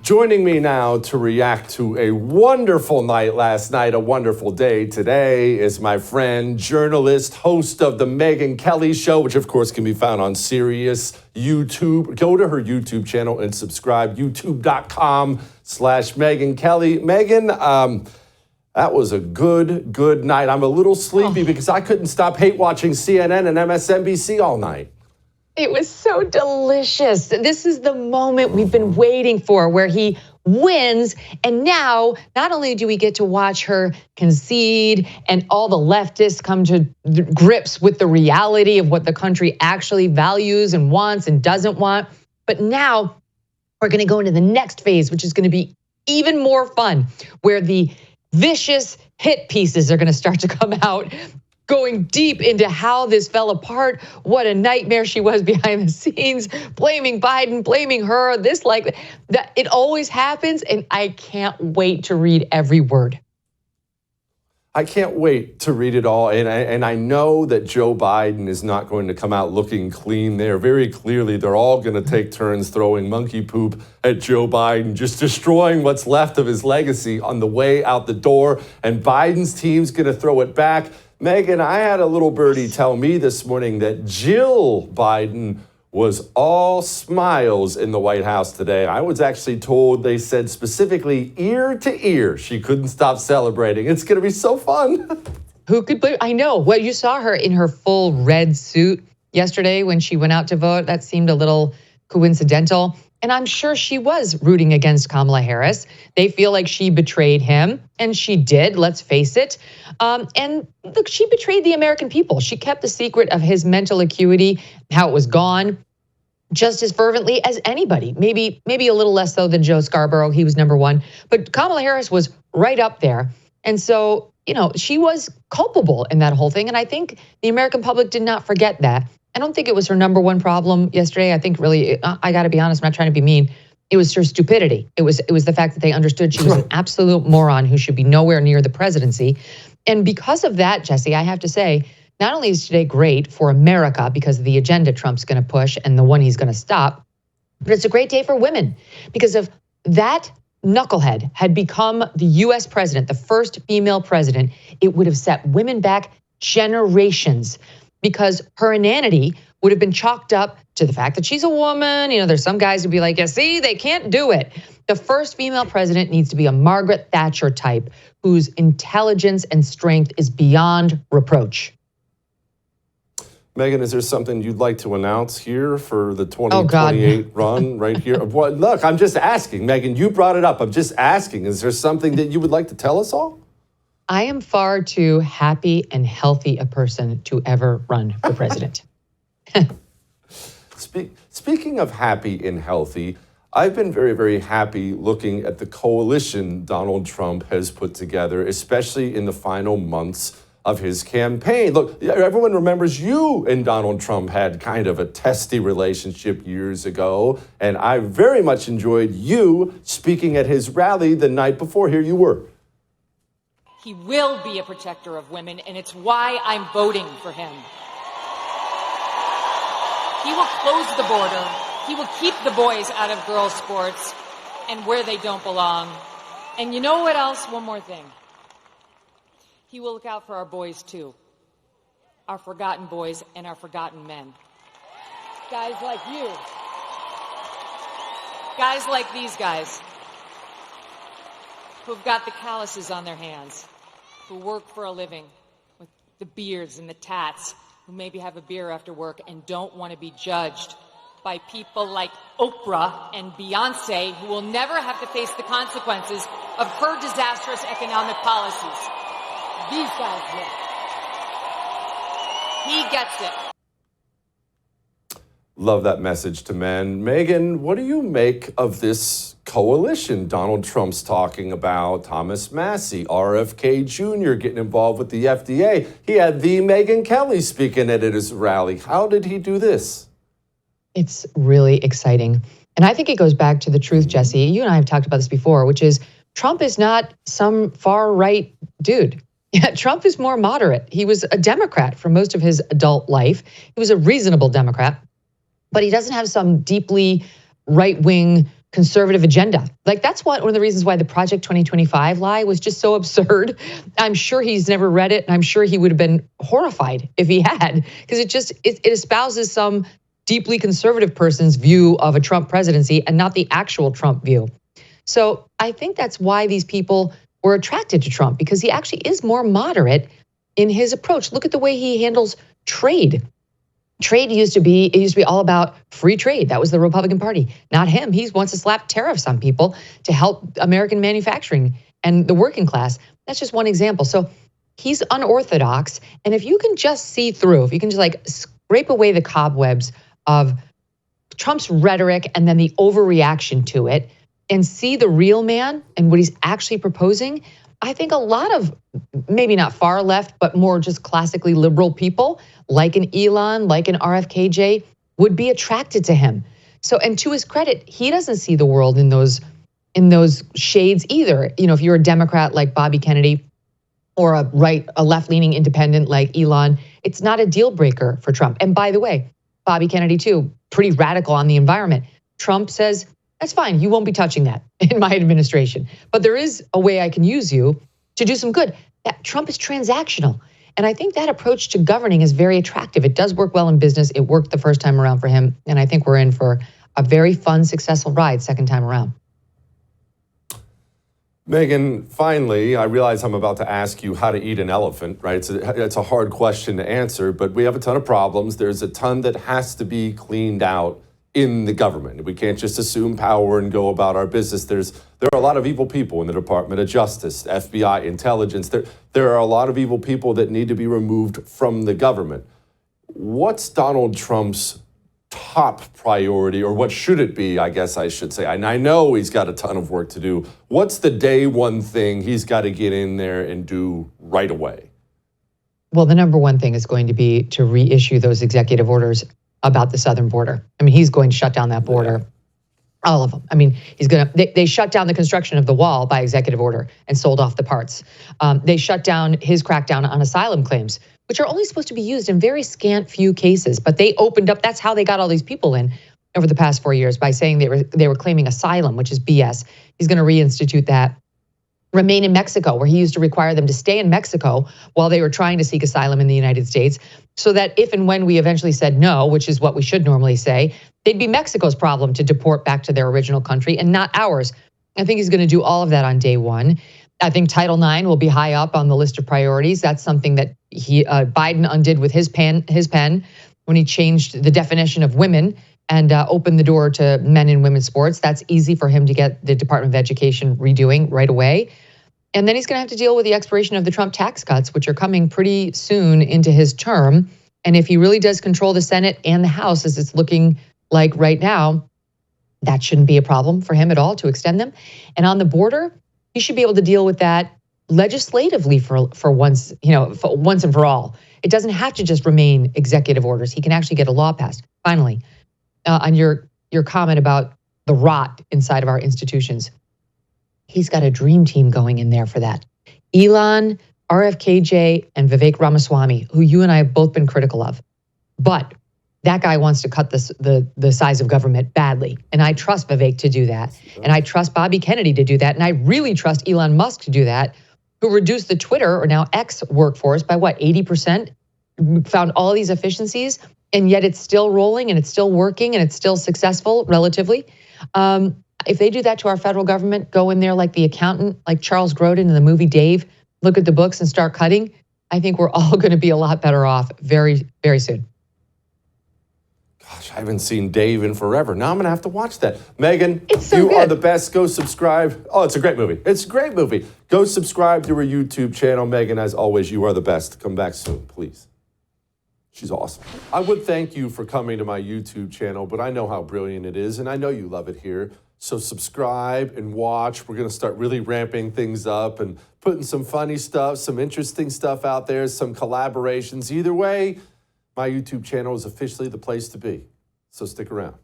Joining me now to react to a wonderful night last night, a wonderful day today, is my friend, journalist, host of the Megyn Kelly Show, which of course can be found on Sirius YouTube. Go to her YouTube channel and subscribe, youtube.com/Megyn Kelly. Megyn, that was a good night. I'm a little sleepy because I couldn't stop hate watching CNN and MSNBC all night. It was so delicious. This is the moment we've been waiting for, where he wins. And now, not only do we get to watch her concede and all the leftists come to grips with the reality of what the country actually values and wants and doesn't want, but now we're going to go into the next phase, which is going to be even more fun, where the vicious hit pieces are going to start to come out, going deep into how this fell apart, what a nightmare she was behind the scenes, blaming Biden, blaming her, this like that. It always happens, and I can't wait to read every word. I can't wait to read it all, and I know that Joe Biden is not going to come out looking clean there. Very clearly, they're all going to take turns throwing monkey poop at Joe Biden, just destroying what's left of his legacy on the way out the door, and Biden's team's going to throw it back. Megyn, I had a little birdie tell me this morning that Jill Biden was all smiles in the White House today. I was actually told, they said specifically ear to ear, she couldn't stop celebrating. It's going to be so fun. Who could believe? I know. Well, you saw her in her full red suit yesterday when she went out to vote. That seemed a little coincidental. And I'm sure she was rooting against Kamala Harris. They feel like she betrayed him, and she did, let's face it. And look, she betrayed the American people. She kept the secret of his mental acuity, how it was gone, just as fervently as anybody. Maybe a little less so than Joe Scarborough. He was number one. But Kamala Harris was right up there. And so, she was culpable in that whole thing. And I think the American public did not forget that. I don't think it was her number one problem yesterday. I think really, I got to be honest, I'm not trying to be mean. It was her stupidity. It was the fact that they understood she was an absolute moron who should be nowhere near the presidency. And because of that, Jesse, I have to say, not only is today great for America because of the agenda Trump's going to push and the one he's going to stop, but it's a great day for women because if that knucklehead had become the U.S. president, the first female president, it would have set women back generations, because her inanity would have been chalked up to the fact that she's a woman. There's some guys who'd be like, yeah, see, they can't do it. The first female president needs to be a Margaret Thatcher type whose intelligence and strength is beyond reproach. Megyn, is there something you'd like to announce here for the 2028 run right here? Well, look, I'm just asking. Megyn, you brought it up. I'm just asking. Is there something that you would like to tell us all? I am far too happy and healthy a person to ever run for president. Speaking of happy and healthy, I've been very, very happy looking at the coalition Donald Trump has put together, especially in the final months of his campaign. Look, everyone remembers you and Donald Trump had kind of a testy relationship years ago, and I very much enjoyed you speaking at his rally the night before. Here you were. He will be a protector of women, and it's why I'm voting for him. He will close the border. He will keep the boys out of girls' sports and where they don't belong. And you know what else? One more thing. He will look out for our boys, too. Our forgotten boys and our forgotten men. Guys like you. Guys like these guys who've got the calluses on their hands, who work for a living with the beards and the tats, who maybe have a beer after work and don't want to be judged by people like Oprah and Beyonce, who will never have to face the consequences of her disastrous economic policies. These guys will. He gets it. Love that message to men. Megyn, what do you make of this coalition Donald Trump's talking about? Thomas Massey, RFK Jr. getting involved with the FDA. He had the Megyn Kelly speaking at his rally. How did he do this? It's really exciting. And I think it goes back to the truth, Jesse. You and I have talked about this before, which is Trump is not some far right dude. Yeah, Trump is more moderate. He was a Democrat for most of his adult life. He was a reasonable Democrat, but he doesn't have some deeply right-wing conservative agenda. Like that's one of the reasons why the Project 2025 lie was just so absurd. I'm sure he's never read it, and I'm sure he would have been horrified if he had, because it espouses some deeply conservative person's view of a Trump presidency and not the actual Trump view. So I think that's why these people were attracted to Trump, because he actually is more moderate in his approach. Look at the way he handles trade. Trade used to be all about free trade. That was the Republican Party, not him. He wants to slap tariffs on people to help American manufacturing and the working class. That's just one example. So he's unorthodox. And if you can just see through, if you can just like scrape away the cobwebs of Trump's rhetoric and then the overreaction to it and see the real man and what he's actually proposing, I think a lot of maybe not far left, but more just classically liberal people like an Elon, like an RFKJ would be attracted to him. So, and to his credit, he doesn't see the world in those shades either. You know, if you're a Democrat like Bobby Kennedy or a left-leaning independent like Elon, it's not a deal breaker for Trump. And by the way, Bobby Kennedy too, pretty radical on the environment. Trump says, that's fine, you won't be touching that in my administration. But there is a way I can use you to do some good. Trump is transactional. And I think that approach to governing is very attractive. It does work well in business. It worked the first time around for him. And I think we're in for a very fun, successful ride second time around. Megyn, finally, I realize I'm about to ask you how to eat an elephant, right? It's a hard question to answer, but we have a ton of problems. There's a ton that has to be cleaned out in the government. We can't just assume power and go about our business. There are a lot of evil people in the Department of Justice, FBI, intelligence. There are a lot of evil people that need to be removed from the government. What's Donald Trump's top priority, or what should it be, I guess I should say? And I know he's got a ton of work to do. What's the day one thing he's got to get in there and do right away? Well, the number one thing is going to be to reissue those executive orders about the southern border. I mean, he's going to shut down that border. Yeah. All of them. I mean, they shut down the construction of the wall by executive order and sold off the parts. They shut down his crackdown on asylum claims, which are only supposed to be used in very scant few cases. But they opened up, that's how they got all these people in over the past 4 years, by saying they were claiming asylum, which is BS. He's going to reinstitute that. Remain in Mexico, where he used to require them to stay in Mexico while they were trying to seek asylum in the United States, so that if and when we eventually said no, which is what we should normally say, they'd be Mexico's problem to deport back to their original country and not ours. I think he's going to do all of that on day one. I think Title IX will be high up on the list of priorities. That's something that Biden undid with his pen when he changed the definition of women and opened the door to men and women's sports. That's easy for him to get the Department of Education redoing right away. And then he's going to have to deal with the expiration of the Trump tax cuts, which are coming pretty soon into his term. And if he really does control the Senate and the House, as it's looking like right now, that shouldn't be a problem for him at all to extend them. And on the border, he should be able to deal with that legislatively for once, for once and for all. It doesn't have to just remain executive orders. He can actually get a law passed. Finally, on your comment about the rot inside of our institutions, he's got a dream team going in there for that. Elon, RFKJ, and Vivek Ramaswamy, who you and I have both been critical of. But that guy wants to cut the size of government badly. And I trust Vivek to do that. And I trust Bobby Kennedy to do that. And I really trust Elon Musk to do that, who reduced the Twitter, or now X, workforce by 80%, found all these efficiencies, and yet it's still rolling and it's still working and it's still successful relatively. If they do that to our federal government, go in there like the accountant, like Charles Grodin in the movie Dave, look at the books and start cutting, I think we're all going to be a lot better off very, very soon. Gosh, I haven't seen Dave in forever. Now I'm going to have to watch that. Megyn, it's so you good. Are the best. Go subscribe. Oh, it's a great movie. It's a great movie. Go subscribe to her YouTube channel. Megyn, as always, you are the best. Come back soon, please. She's awesome. I would thank you for coming to my YouTube channel, but I know how brilliant it is, and I know you love it here. So subscribe and watch. We're going to start really ramping things up and putting some funny stuff, some interesting stuff out there, some collaborations. Either way, my YouTube channel is officially the place to be. So stick around.